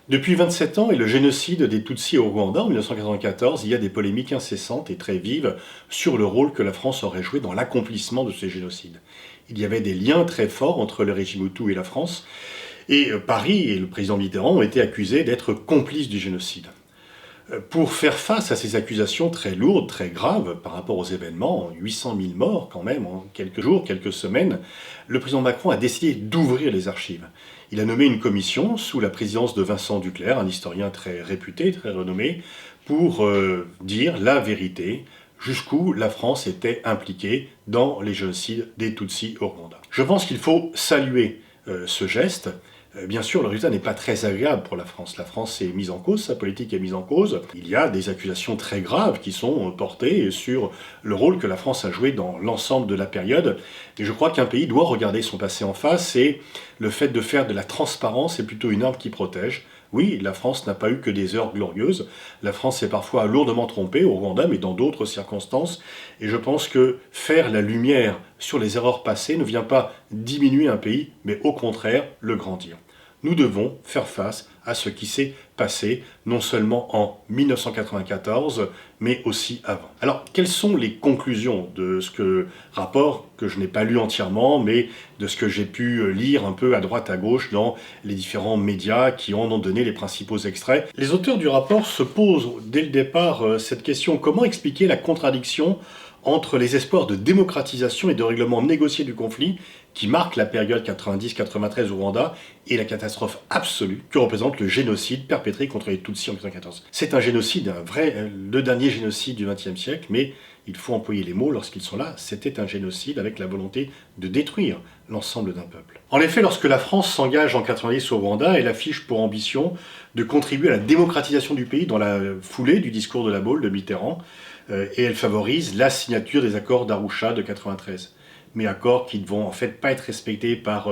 Depuis 27 ans et le génocide des Tutsis au Rwanda en 1994, il y a des polémiques incessantes et très vives sur le rôle que la France aurait joué dans l'accomplissement de ces génocides. Il y avait des liens très forts entre le régime Hutu et la France, et Paris et le président Mitterrand ont été accusés d'être complices du génocide. Pour faire face à ces accusations très lourdes, très graves par rapport aux événements, 800 000 morts quand même en quelques jours, quelques semaines, le président Macron a décidé d'ouvrir les archives. Il a nommé une commission sous la présidence de Vincent Duclerc, un historien très réputé, très renommé, pour dire la vérité, jusqu'où la France était impliquée dans les génocides des Tutsis au Rwanda. Je pense qu'il faut saluer ce geste. Bien sûr, le résultat n'est pas très agréable pour la France. La France est mise en cause, sa politique est mise en cause. Il y a des accusations très graves qui sont portées sur le rôle que la France a joué dans l'ensemble de la période. Et je crois qu'un pays doit regarder son passé en face, et le fait de faire de la transparence est plutôt une arme qui protège. Oui, la France n'a pas eu que des heures glorieuses. La France s'est parfois lourdement trompée au Rwanda, mais dans d'autres circonstances. Et je pense que faire la lumière sur les erreurs passées ne vient pas diminuer un pays, mais au contraire le grandir. Nous devons faire face à ce qui s'est passé, non seulement en 1994, mais aussi avant. Alors, quelles sont les conclusions de ce rapport que je n'ai pas lu entièrement, mais de ce que j'ai pu lire un peu à droite à gauche dans les différents médias qui en ont donné les principaux extraits? Les auteurs du rapport se posent dès le départ cette question: comment expliquer la contradiction entre les espoirs de démocratisation et de règlement négocié du conflit qui marque la période 90-93 au Rwanda et la catastrophe absolue que représente le génocide perpétré contre les Tutsis en 1914. C'est un génocide, le dernier génocide du XXe siècle, mais il faut employer les mots lorsqu'ils sont là. C'était un génocide avec la volonté de détruire l'ensemble d'un peuple. En effet, lorsque la France s'engage en 90 au Rwanda, elle affiche pour ambition de contribuer à la démocratisation du pays dans la foulée du discours de La Baule de Mitterrand, et elle favorise la signature des accords d'Arusha de 93. Mais accords qui ne vont en fait pas être respectés par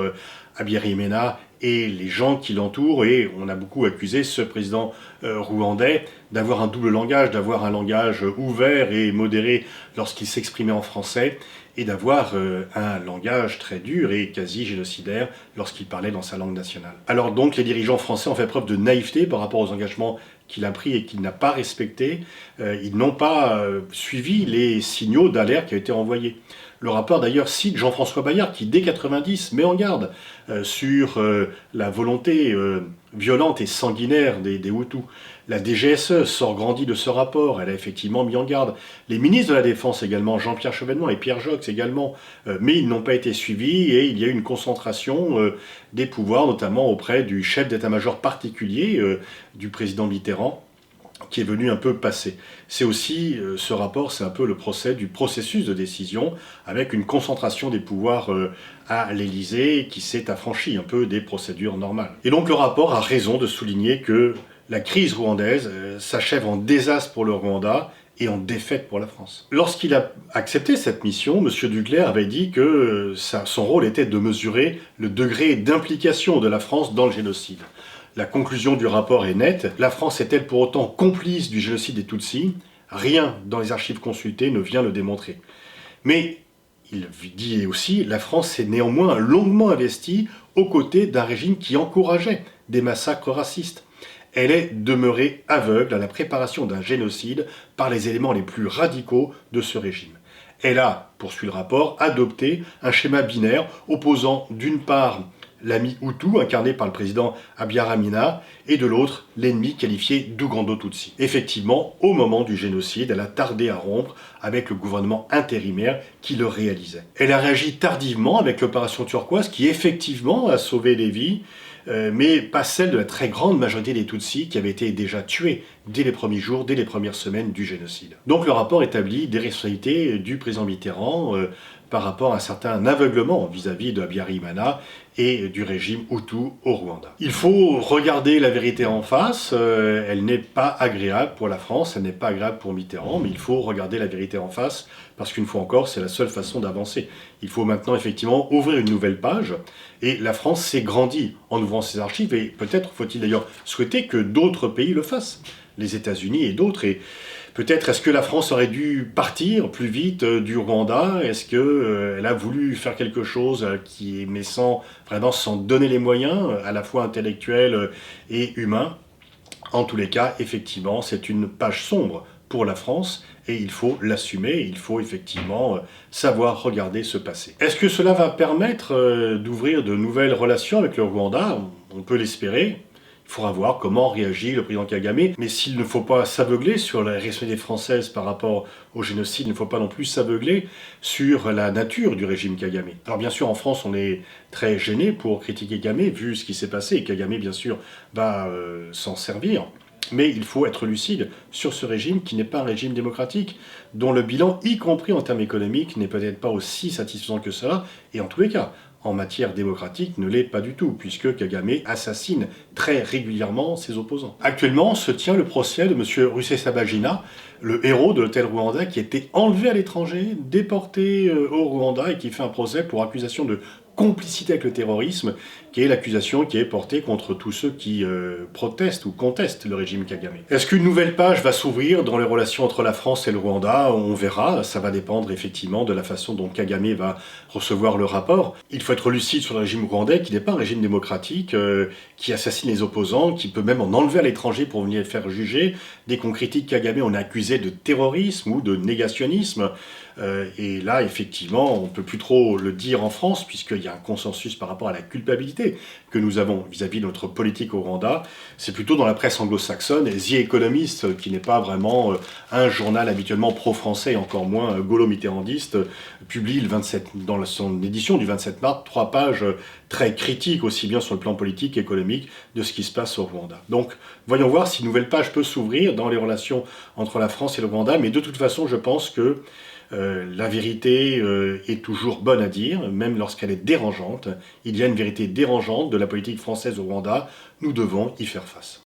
Abiyarimana et les gens qui l'entourent, et on a beaucoup accusé ce président rwandais d'avoir un double langage, d'avoir un langage ouvert et modéré lorsqu'il s'exprimait en français, et d'avoir un langage très dur et quasi génocidaire lorsqu'il parlait dans sa langue nationale. Alors donc les dirigeants français ont fait preuve de naïveté par rapport aux engagements qu'il a pris et qu'il n'a pas respectés. Ils n'ont pas suivi les signaux d'alerte qui ont été envoyés. Le rapport d'ailleurs cite Jean-François Bayard qui, dès 90, met en garde sur la volonté violente et sanguinaire des Hutus. La DGSE sort grandie de ce rapport, elle a effectivement mis en garde. Les ministres de la Défense également, Jean-Pierre Chevènement et Pierre Joxe également, mais ils n'ont pas été suivis, et il y a eu une concentration des pouvoirs, notamment auprès du chef d'état-major particulier du président Mitterrand, qui est venu un peu passer. C'est aussi, ce rapport, c'est un peu le procès du processus de décision, avec une concentration des pouvoirs à l'Élysée qui s'est affranchie un peu des procédures normales. Et donc le rapport a raison de souligner que la crise rwandaise s'achève en désastre pour le Rwanda et en défaite pour la France. Lorsqu'il a accepté cette mission, M. Duclerc avait dit que son rôle était de mesurer le degré d'implication de la France dans le génocide. La conclusion du rapport est nette. La France est-elle pour autant complice du génocide des Tutsis? Rien dans les archives consultées ne vient le démontrer. Mais il dit aussi: la France s'est néanmoins longuement investie aux côtés d'un régime qui encourageait des massacres racistes. Elle est demeurée aveugle à la préparation d'un génocide par les éléments les plus radicaux de ce régime. Elle a, poursuit le rapport, adopté un schéma binaire opposant d'une part l'ami Hutu, incarné par le président Abiyarimana, et de l'autre, l'ennemi qualifié d'Ugando Tutsi. Effectivement, au moment du génocide, elle a tardé à rompre avec le gouvernement intérimaire qui le réalisait. Elle a réagi tardivement avec l'opération turquoise qui effectivement a sauvé des vies, mais pas celle de la très grande majorité des Tutsis qui avaient été déjà tués dès les premiers jours, dès les premières semaines du génocide. Donc le rapport établit des responsabilités du président Mitterrand par rapport à un certain aveuglement vis-à-vis de Abiyarimana et du régime Hutu au Rwanda. Il faut regarder la vérité en face, elle n'est pas agréable pour la France, elle n'est pas agréable pour Mitterrand, mais il faut regarder la vérité en face, parce qu'une fois encore, c'est la seule façon d'avancer. Il faut maintenant effectivement ouvrir une nouvelle page, et la France s'est grandie en ouvrant ses archives, et peut-être faut-il d'ailleurs souhaiter que d'autres pays le fassent, les États-Unis et d'autres, et peut-être est-ce que la France aurait dû partir plus vite du Rwanda? Est-ce qu'elle a voulu faire quelque chose mais sans donner les moyens, à la fois intellectuels et humains? En tous les cas, effectivement, c'est une page sombre pour la France et il faut l'assumer, il faut effectivement savoir regarder ce passé. Est-ce que cela va permettre d'ouvrir de nouvelles relations avec le Rwanda? On peut l'espérer. Il faudra voir comment réagit le président Kagame. Mais s'il ne faut pas s'aveugler sur la responsabilité française par rapport au génocide, il ne faut pas non plus s'aveugler sur la nature du régime Kagame. Alors bien sûr, en France, on est très gêné pour critiquer Kagame, vu ce qui s'est passé. Et Kagame, bien sûr, va s'en servir. Mais il faut être lucide sur ce régime qui n'est pas un régime démocratique, dont le bilan, y compris en termes économiques, n'est peut-être pas aussi satisfaisant que cela, et en tous les cas, en matière démocratique, ne l'est pas du tout, puisque Kagame assassine très régulièrement ses opposants. Actuellement se tient le procès de M. Rusesabagina, le héros de l'hôtel Rwanda, qui a été enlevé à l'étranger, déporté au Rwanda, et qui fait un procès pour accusation de complicité avec le terrorisme, qui est l'accusation qui est portée contre tous ceux qui protestent ou contestent le régime Kagame. Est-ce qu'une nouvelle page va s'ouvrir dans les relations entre la France et le Rwanda? On verra, ça va dépendre effectivement de la façon dont Kagame va recevoir le rapport. Il faut être lucide sur le régime rwandais, qui n'est pas un régime démocratique, qui assassine les opposants, qui peut même en enlever à l'étranger pour venir les faire juger. Dès qu'on critique Kagame, on est accusé de terrorisme ou de négationnisme. Et là, effectivement, on ne peut plus trop le dire en France, puisqu'il y a un consensus par rapport à la culpabilité que nous avons vis-à-vis de notre politique au Rwanda. C'est plutôt dans la presse anglo-saxonne, et The Economist, qui n'est pas vraiment un journal habituellement pro-français, et encore moins gaulo-mitterrandiste, publie dans son édition du 27 mars 3 pages très critiques, aussi bien sur le plan politique qu'économique, de ce qui se passe au Rwanda. Donc, voyons voir si une nouvelle page peut s'ouvrir dans les relations entre la France et le Rwanda, mais de toute façon, je pense que la vérité est toujours bonne à dire, même lorsqu'elle est dérangeante. Il y a une vérité dérangeante de la politique française au Rwanda, nous devons y faire face.